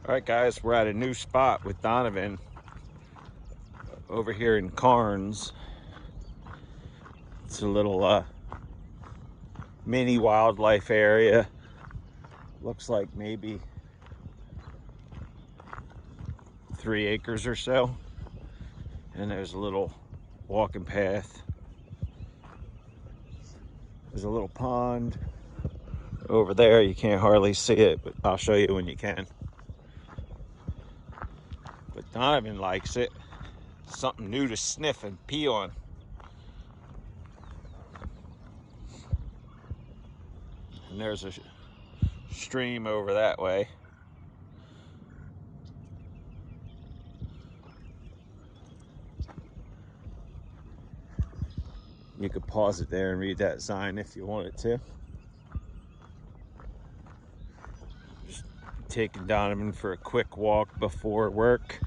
All right, guys, we're at a new spot with Donovan over here in Carnes. It's a little mini wildlife area. Looks like maybe 3 acres or so. And there's a little walking path. There's a little pond over there. You can't hardly see it, but I'll show you when you can. But Donovan likes it. Something new to sniff and pee on. And there's a stream over that way. You could pause it there and read that sign if you wanted to. Just taking Donovan for a quick walk before work.